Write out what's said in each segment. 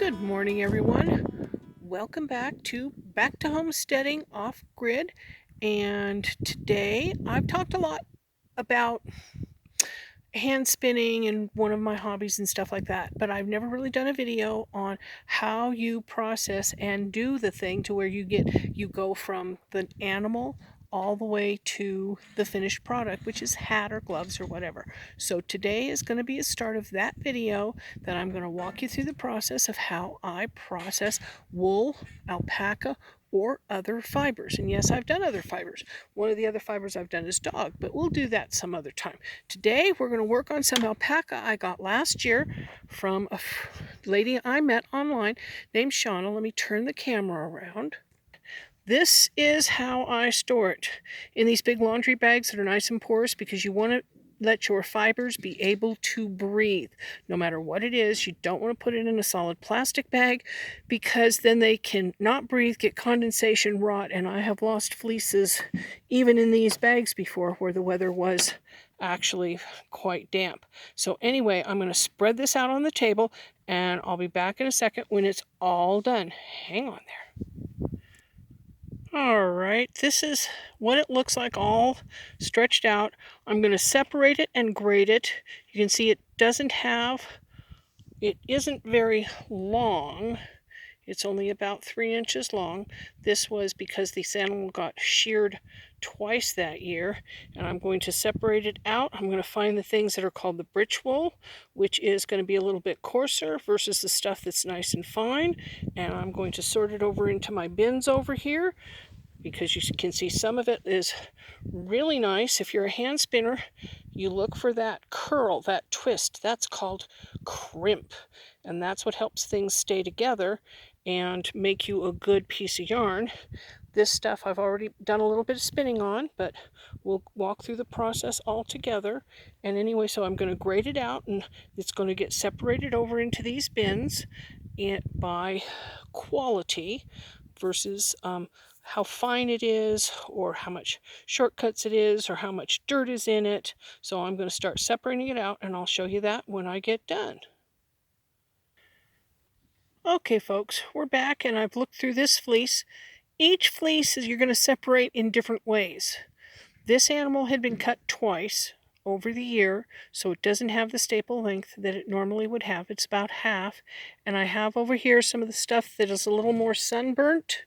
Good morning, everyone. Welcome back to Homesteading Off Grid. And today I've talked a lot about hand spinning and one of my hobbies and stuff like that, but I've never really done a video on how you process and do the thing to where you go from the animal all the way to the finished product, which is hat or gloves or whatever. So today is going to be a start of that video that I'm going to walk you through the process of how I process wool, alpaca, or other fibers. And yes, I've done other fibers. One of the other fibers I've done is dog, but we'll do that some other time. Today we're going to work on some alpaca I got last year from a lady I met online named Shauna. Let me turn the camera around. This is how I store it in these big laundry bags that are nice and porous, because you want to let your fibers be able to breathe. No matter what it is, you don't want to put it in a solid plastic bag, because then they can not breathe, get condensation, rot, and I have lost fleeces even in these bags before where the weather was actually quite damp. So anyway, I'm going to spread this out on the table and I'll be back in a second when it's all done. Hang on there. Alright, this is what it looks like all stretched out. I'm going to separate it and grade it. You can see it isn't very long. It's only about 3 inches long. This was because this animal got sheared twice that year. And I'm going to separate it out. I'm going to find the things that are called the britch wool, which is going to be a little bit coarser versus the stuff that's nice and fine. And I'm going to sort it over into my bins over here, because you can see some of it is really nice. If you're a hand spinner, you look for that curl, that twist. That's called crimp. And that's what helps things stay together and make you a good piece of yarn. This stuff I've already done a little bit of spinning on, but we'll walk through the process all together. And anyway, so I'm going to grade it out, and it's going to get separated over into these bins by quality versus how fine it is, or how much shortcuts it is, or how much dirt is in it. So I'm going to start separating it out, and I'll show you that when I get done. Okay, folks, we're back, and I've looked through this fleece. Each fleece you're going to separate in different ways. This animal had been cut twice over the year, so it doesn't have the staple length that it normally would have. It's about half. And I have over here some of the stuff that is a little more sunburnt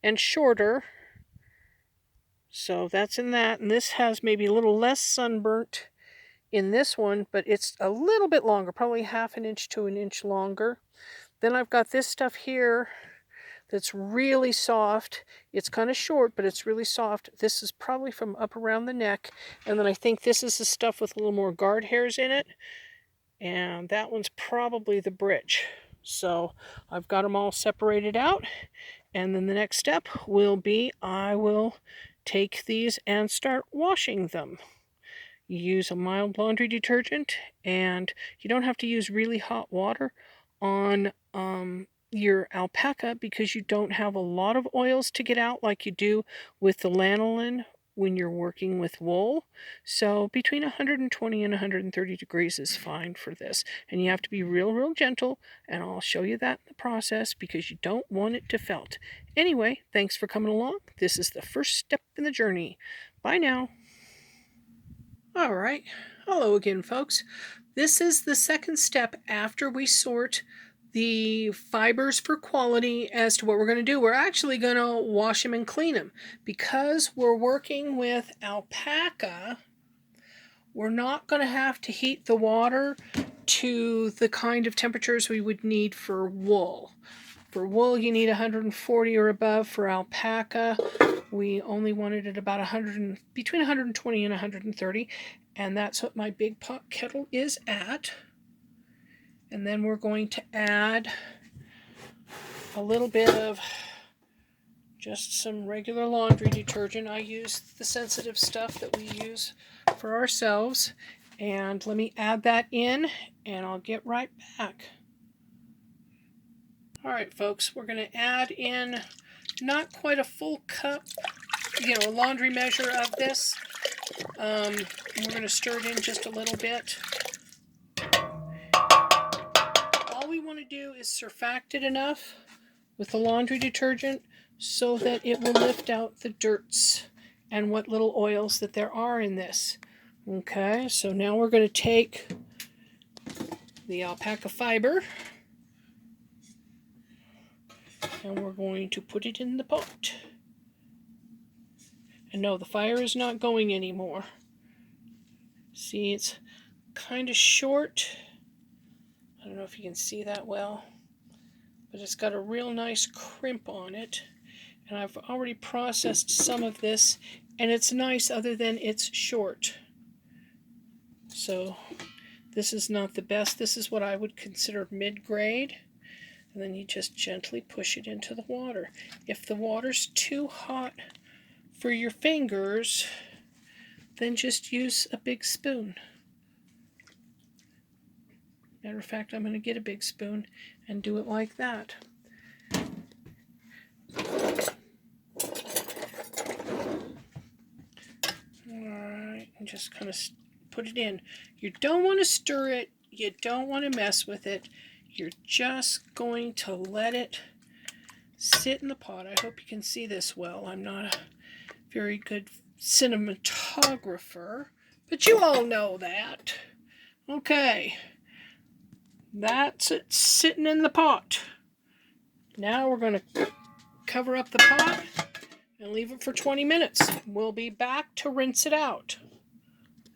and shorter. So that's in that. And this has maybe a little less sunburnt in this one, but it's a little bit longer, probably 1/2 inch to 1 inch longer. Then I've got this stuff here that's really soft. It's kind of short, but it's really soft. This is probably from up around the neck. And then I think this is the stuff with a little more guard hairs in it. And that one's probably the britch. So I've got them all separated out. And then the next step will be I will take these and start washing them. You use a mild laundry detergent, and you don't have to use really hot water on your alpaca, because you don't have a lot of oils to get out like you do with the lanolin when you're working with wool. So between 120 and 130 degrees is fine for this. And you have to be real gentle, and I'll show you that in the process, because you don't want it to felt. Anyway, thanks for coming along. This is the first step in the journey. Bye now. All right. Hello again, folks. This is the second step after we sort the fibers for quality as to what we're going to do. We're actually going to wash them and clean them. Because we're working with alpaca, we're not going to have to heat the water to the kind of temperatures we would need for wool. For wool, you need 140 or above. For alpaca, we only wanted it about between 120 and 130. And that's what my big pot kettle is at. And then we're going to add a little bit of just some regular laundry detergent. I use the sensitive stuff that we use for ourselves. And let me add that in, and I'll get right back. All right, folks, we're going to add in not quite a full cup, a laundry measure of this. We're going to stir it in just a little bit. All we want to to do is surfact it enough with the laundry detergent so that it will lift out the dirts and what little oils that there are in this. Okay, so now we're going to take the alpaca fiber and we're going to put it in the pot. And no, the fire is not going anymore. See, it's kind of short. I don't know if you can see that well, but it's got a real nice crimp on it. And I've already processed some of this, and it's nice other than it's short. So this is not the best. This is what I would consider mid-grade. And then you just gently push it into the water. If the water's too hot for your fingers, then just use a big spoon. Matter of fact, I'm going to get a big spoon and do it like that. Alright, and just kind of put it in. You don't want to stir it. You don't want to mess with it. You're just going to let it sit in the pot. I hope you can see this well. I'm not a very good cinematographer, but you all know that. Okay, that's it sitting in the pot. Now we're going to cover up the pot and leave it for 20 minutes. We'll be back to rinse it out.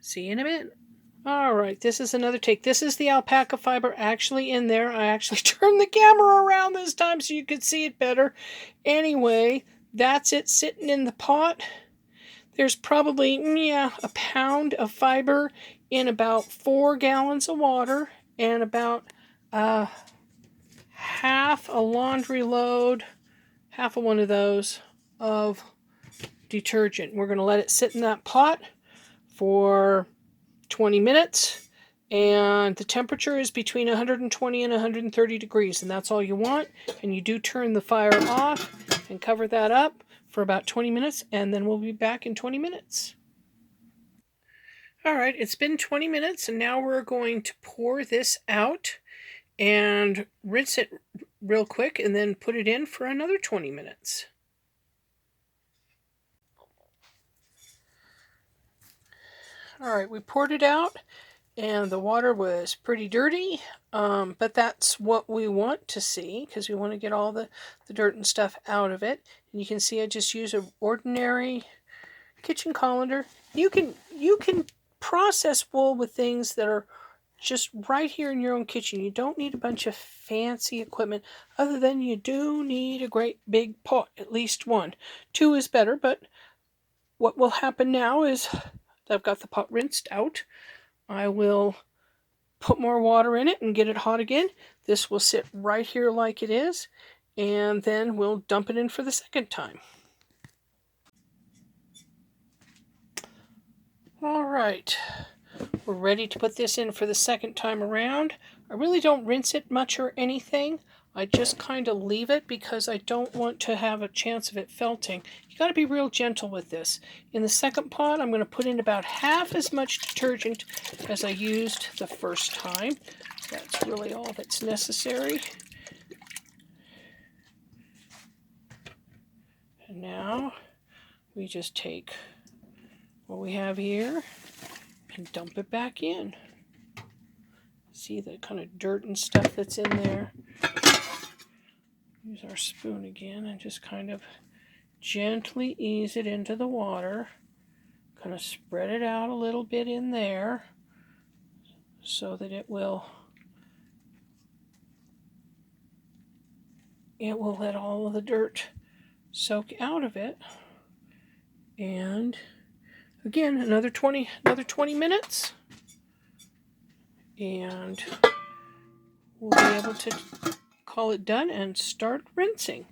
See you in a minute. Alright, this is another take. This is the alpaca fiber actually in there. I actually turned the camera around this time so you could see it better. Anyway, that's it sitting in the pot. There's probably, a pound of fiber in about 4 gallons of water and about half a laundry load, half of one of those, of detergent. We're going to let it sit in that pot for 20 minutes, and the temperature is between 120 and 130 degrees, and that's all you want. And you do turn the fire off and cover that up for about 20 minutes, and then we'll be back in 20 minutes. Alright, it's been 20 minutes, and now we're going to pour this out and rinse it real quick, and then put it in for another 20 minutes. Alright, we poured it out, and the water was pretty dirty, but that's what we want to see, because we want to get all the dirt and stuff out of it. And you can see I just use an ordinary kitchen colander. You can process wool with things that are just right here in your own kitchen. You don't need a bunch of fancy equipment, other than you do need a great big pot, at least one. 2 is better, but what will happen now is I've got the pot rinsed out. I will put more water in it and get it hot again. This will sit right here like it is, and then we'll dump it in for the second time. All right, we're ready to put this in for the second time around. I really don't rinse it much or anything. I just kind of leave it because I don't want to have a chance of it felting. You got to be real gentle with this. In the second pot, I'm going to put in about half as much detergent as I used the first time. That's really all that's necessary. And now we just take what we have here and dump it back in. See the kind of dirt and stuff that's in there. Use our spoon again and just kind of gently ease it into the water. Kind of spread it out a little bit in there so that it will let all of the dirt soak out of it. And again, another 20 minutes, and we'll be able to call it done and start rinsing.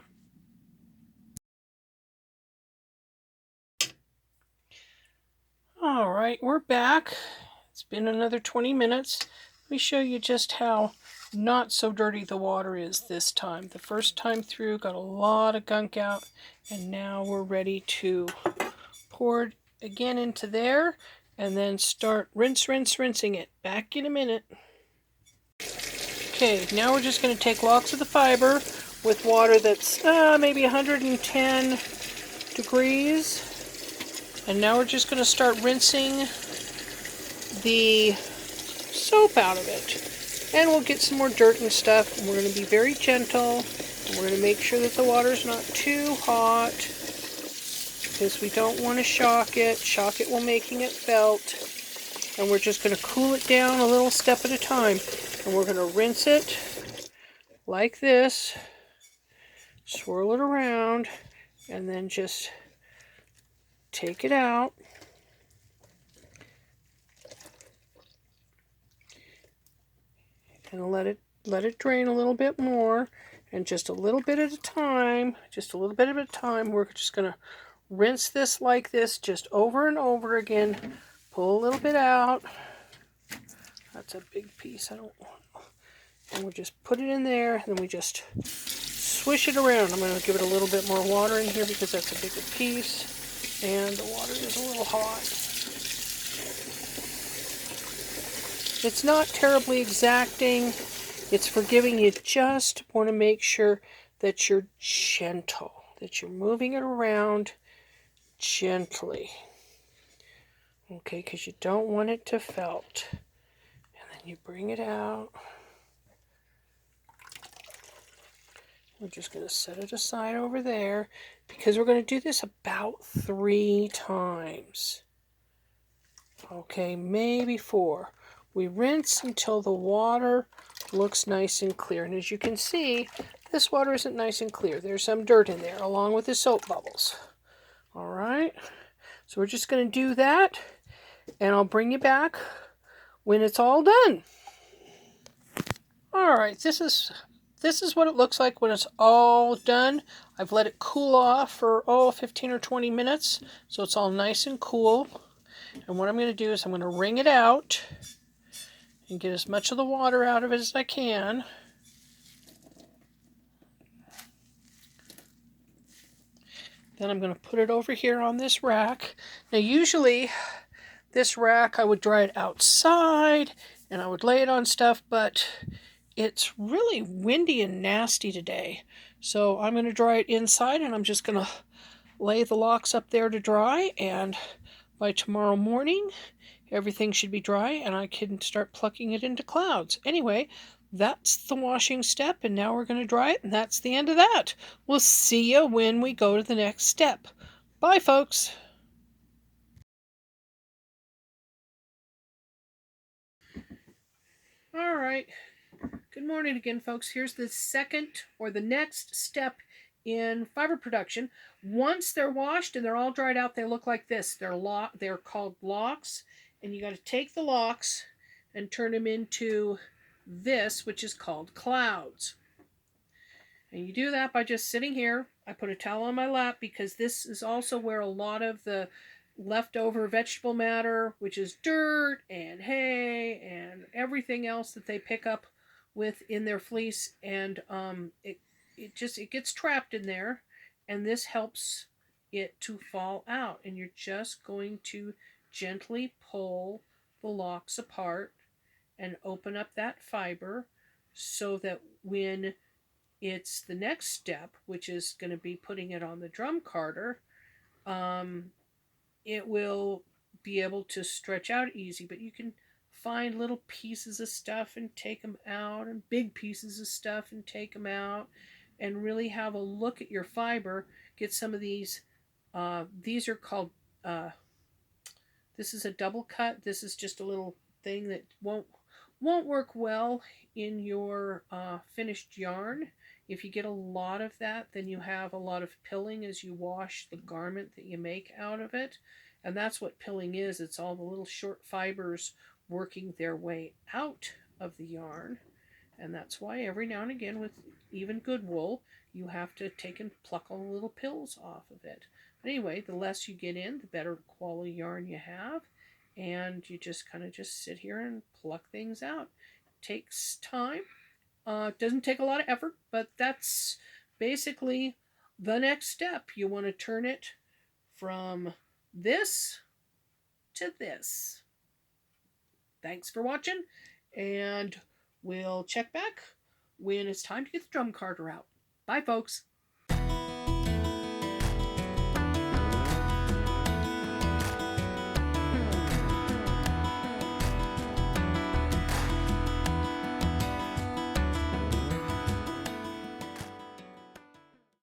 All right, we're back. It's been another 20 minutes. Let me show you just how not so dirty the water is this time. The first time through got a lot of gunk out, and now we're ready to pour it again into there and then start rinsing it. Back in a minute. Okay, now we're just going to take lots of the fiber with water that's maybe 110 degrees. And now we're just going to start rinsing the soap out of it. And we'll get some more dirt and stuff. And we're going to be very gentle. And we're going to make sure that the water's not too hot, because we don't want to shock it. Shock it while making it felt. And we're just going to cool it down a little step at a time. And we're going to rinse it like this. Swirl it around. And then just take it out. And let it drain a little bit more. And just a little bit at a time, we're just going to rinse this like this, just over and over again. Pull a little bit out. That's a big piece. I don't want. And we'll just put it in there, and then we just swish it around. I'm going to give it a little bit more water in here because that's a bigger piece. And the water is a little hot. It's not terribly exacting. It's forgiving. You just want to make sure that you're gentle, that you're moving it around gently. Okay, because you don't want it to felt. And then you bring it out. We're just going to set it aside over there because we're going to do this about 3 times. Okay, maybe 4. We rinse until the water looks nice and clear. And as you can see, this water isn't nice and clear. There's some dirt in there along with the soap bubbles. All right, so we're just going to do that, and I'll bring you back when it's all done. All right, this is what it looks like when it's all done. I've let it cool off for 15 or 20 minutes, so it's all nice and cool. And what I'm going to do is I'm going to wring it out and get as much of the water out of it as I can. Then I'm going to put it over here on this rack. Now usually this rack I would dry it outside and I would lay it on stuff, but it's really windy and nasty today. So I'm going to dry it inside, and I'm just going to lay the locks up there to dry, and by tomorrow morning everything should be dry and I can start plucking it into clouds. Anyway, that's the washing step, and now we're going to dry it, and that's the end of that. We'll see you when we go to the next step. Bye, folks. All right. Good morning again, folks. Here's the second or the next step in fiber production. Once they're washed and they're all dried out, they look like this. They're called locks, and you got to take the locks and turn them into this, which is called clouds. And you do that by just sitting here. I put a towel on my lap because this is also where a lot of the leftover vegetable matter, which is dirt and hay and everything else that they pick up with in their fleece, and it gets trapped in there, and this helps it to fall out. And you're just going to gently pull the locks apart and open up that fiber so that when it's the next step, which is going to be putting it on the drum carder, it will be able to stretch out easy. But you can find little pieces of stuff and take them out, and big pieces of stuff and take them out, and really have a look at your fiber. Get some of these. These are called, this is a double cut. This is just a little thing that won't work well in your finished yarn. If you get a lot of that, then you have a lot of pilling as you wash the garment that you make out of it. And that's what pilling is. It's all the little short fibers working their way out of the yarn. And that's why every now and again, with even good wool, you have to take and pluck all the little pills off of it. But anyway, the less you get in, the better quality yarn you have. And you just kind of just sit here and pluck things out. It takes time. Doesn't take a lot of effort, but that's basically the next step. You want to turn it from this to this. Thanks for watching, and We'll check back when it's time to get the drum carter out. Bye, folks.